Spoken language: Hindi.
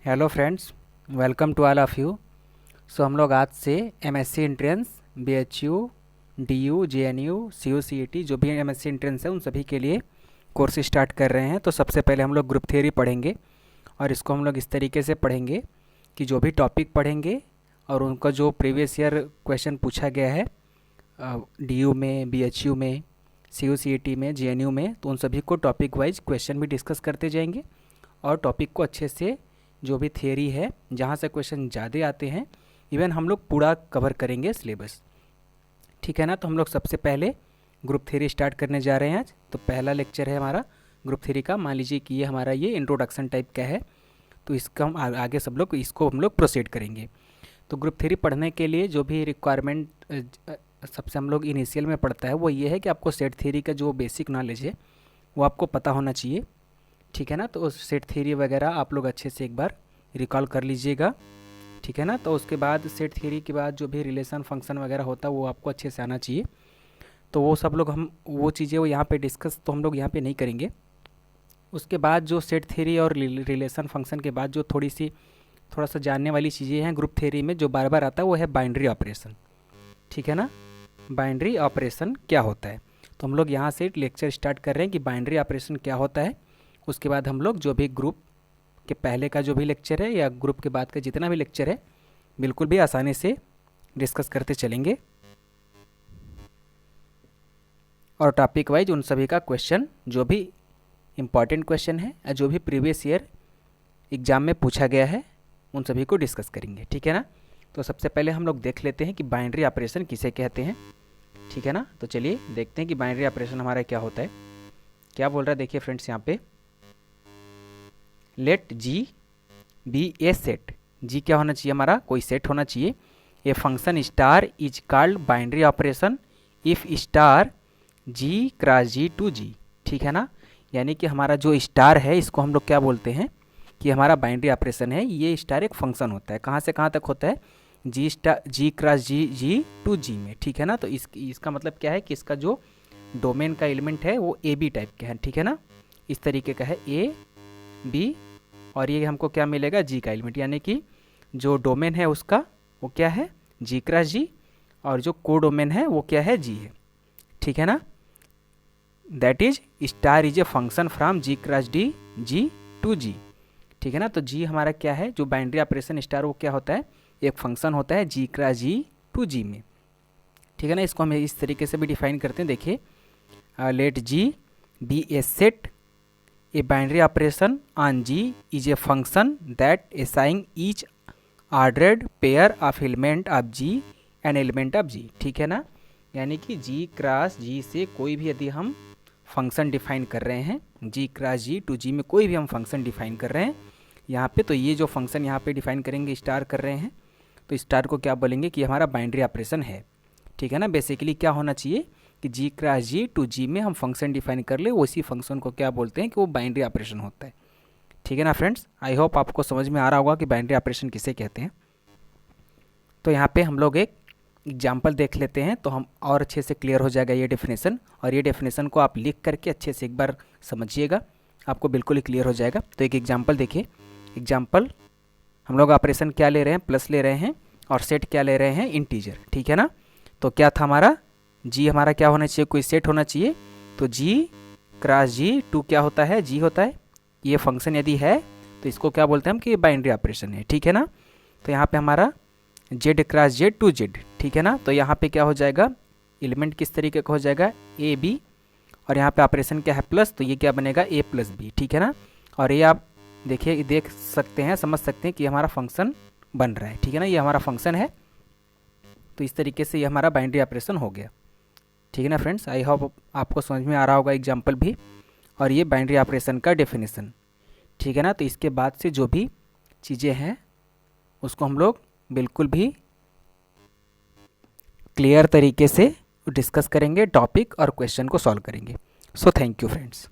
Hello friends, welcome to all of you. So हम लोग आज से MSc entrance, BHU, DU, JNU, CU, CET जो भी एमएससी एंट्रेंस है उन सभी के लिए कोर्स स्टार्ट कर रहे हैं। तो सबसे पहले हम लोग ग्रुप थ्योरी पढ़ेंगे और इसको हम लोग इस तरीके से पढ़ेंगे कि जो भी टॉपिक पढ़ेंगे और उनका जो प्रीवियस ईयर क्वेश्चन पूछा गया है डीयू में, बीएचयू में, सीयू, सीईटी में, जेएनयू में, तो उन सभी को टॉपिक वाइज क्वेश्चन भी डिस्कस करते जाएंगे और टॉपिक को अच्छे से जो भी थियरी है जहाँ से क्वेश्चन ज़्यादा आते हैं इवन हम लोग पूरा कवर करेंगे सिलेबस। ठीक है ना। तो हम लोग सबसे पहले ग्रुप थ्योरी स्टार्ट करने जा रहे हैं आज। तो पहला लेक्चर है हमारा ग्रुप थ्योरी का। मान लीजिए कि ये हमारा ये इंट्रोडक्शन टाइप का है, तो इसका हम आगे सब लोग इसको हम लोग प्रोसीड करेंगे। तो ग्रुप थ्योरी पढ़ने के लिए जो भी रिक्वायरमेंट सबसे हम लोग इनिशियल में पढ़ता है वो ये है कि आपको सेट थ्योरी का जो बेसिक नॉलेज है वो आपको पता होना चाहिए। ठीक है ना। तो सेट थ्योरी वगैरह आप लोग अच्छे से एक बार रिकॉल कर लीजिएगा। ठीक है ना। तो उसके बाद सेट थ्योरी के बाद जो भी रिलेशन फंक्शन वगैरह होता है वो आपको अच्छे से आना चाहिए। तो वो सब लोग हम वो चीज़ें वो यहाँ पे डिस्कस तो हम लोग यहाँ पे नहीं करेंगे। उसके बाद जो सेट थ्योरी और रिलेशन फंक्शन के बाद जो थोड़ा सा जानने वाली चीज़ें हैं ग्रुप थ्योरी में जो बार बार आता है वो है बाइनरी ऑपरेशन। ठीक है ना। बाइनरी ऑपरेशन क्या होता है, तो हम लोग यहाँ से लेक्चर स्टार्ट कर रहे हैं कि बाइनरी ऑपरेशन क्या होता है। उसके बाद हम लोग जो भी ग्रुप के पहले का जो भी लेक्चर है या ग्रुप के बाद का जितना भी लेक्चर है बिल्कुल भी आसानी से डिस्कस करते चलेंगे और टॉपिक वाइज उन सभी का क्वेश्चन जो भी इम्पॉर्टेंट क्वेश्चन है या जो भी प्रीवियस ईयर एग्जाम में पूछा गया है उन सभी को डिस्कस करेंगे। ठीक है ना। तो सबसे पहले हम लोग देख लेते हैं कि बाइनरी ऑपरेशन किसे कहते हैं। ठीक है ना। तो चलिए देखते हैं कि बाइनरी ऑपरेशन हमारा क्या होता है। क्या बोल रहा है देखिए फ्रेंड्स, यहाँ पे let G be a set. G क्या होना चाहिए, हमारा कोई सेट होना चाहिए। A function star is called binary operation if star G cross G to G. ठीक है ना। यानी कि हमारा जो स्टार है इसको हम लोग क्या बोलते हैं कि हमारा बाइनरी ऑपरेशन है। ये स्टार एक फंक्शन होता है, कहाँ से कहाँ तक होता है, G star G cross G G to G में। ठीक है ना। तो इसका मतलब क्या है कि इसका जो डोमेन का एलिमेंट है वो ए बी टाइप के हैं। ठीक है ना। इस तरीके का है ए बी और ये हमको क्या मिलेगा, जी का एलिमेंट, यानी कि जो डोमेन है उसका वो क्या है, जी क्रॉस जी, और जो को डोमेन है वो क्या है, जी है। ठीक है ना। That is star is a function from G cross D G to G. ठीक है ना। तो जी हमारा क्या है, जो बाइनरी ऑपरेशन स्टार वो क्या होता है, एक फंक्शन होता है जी क्रॉस जी टू जी में। ठीक है ना। इसको हम इस तरीके से भी डिफाइन करते हैं। देखिए let G be a set A binary operation on G is a function that assign each ordered pair of element of G an element of G। ठीक है ना। यानी कि G क्रॉस G से कोई भी यदि हम फंक्शन डिफाइन कर रहे हैं, G cross G to G में कोई भी हम फंक्शन डिफाइन कर रहे हैं यहाँ पे, तो ये जो फंक्शन यहाँ पे डिफाइन करेंगे स्टार कर रहे हैं, तो स्टार को क्या बोलेंगे कि हमारा बाइनरी ऑपरेशन है। ठीक है ना। बेसिकली क्या होना चाहिए कि जी क्रॉस जी टू जी में हम फंक्शन डिफाइन कर ले, उसी फंक्शन को क्या बोलते हैं कि वो बाइनरी ऑपरेशन होता है। ठीक है ना फ्रेंड्स। आई होप आपको समझ में आ रहा होगा कि बाइनरी ऑपरेशन किसे कहते हैं। तो यहाँ पे हम लोग एक एग्जाम्पल देख लेते हैं तो हम और अच्छे से क्लियर हो जाएगा ये डेफिनेशन, और ये डेफिनेशन को आप लिख करके अच्छे से एक बार समझिएगा, आपको बिल्कुल ही क्लियर हो जाएगा। तो एक एग्जाम्पल देखिए। एग्जाम्पल हम लोग ऑपरेशन क्या ले रहे हैं, प्लस ले रहे हैं, और सेट क्या ले रहे हैं, इंटीजर। ठीक है ना। तो क्या था हमारा, जी हमारा क्या होना चाहिए, कोई सेट होना चाहिए। तो जी क्रॉस जी टू क्या होता है, जी होता है। ये फंक्शन यदि है तो इसको क्या बोलते हैं हम कि बाइनरी ऑपरेशन है। ठीक है ना। तो यहाँ पे हमारा Z cross Z to Z. ठीक है ना। तो यहाँ पे क्या हो जाएगा, एलिमेंट किस तरीके का हो जाएगा, ए बी, और यहाँ पे ऑपरेशन क्या है, प्लस, तो ये क्या बनेगा, ए प्लस बी। ठीक है ना। और ये आप देखिए, देख सकते हैं, समझ सकते हैं कि हमारा फंक्शन बन रहा है। ठीक है ना। ये हमारा फंक्शन है, तो इस तरीके से ये हमारा बाइनरी ऑपरेशन हो गया। ठीक है ना फ्रेंड्स। आई होप आपको समझ में आ रहा होगा एग्जाम्पल भी, और ये बाइनरी ऑपरेशन का डेफिनेशन। ठीक है ना। तो इसके बाद से जो भी चीज़ें हैं उसको हम लोग बिल्कुल भी क्लियर तरीके से डिस्कस करेंगे, टॉपिक और क्वेश्चन को सॉल्व करेंगे। So thank you friends.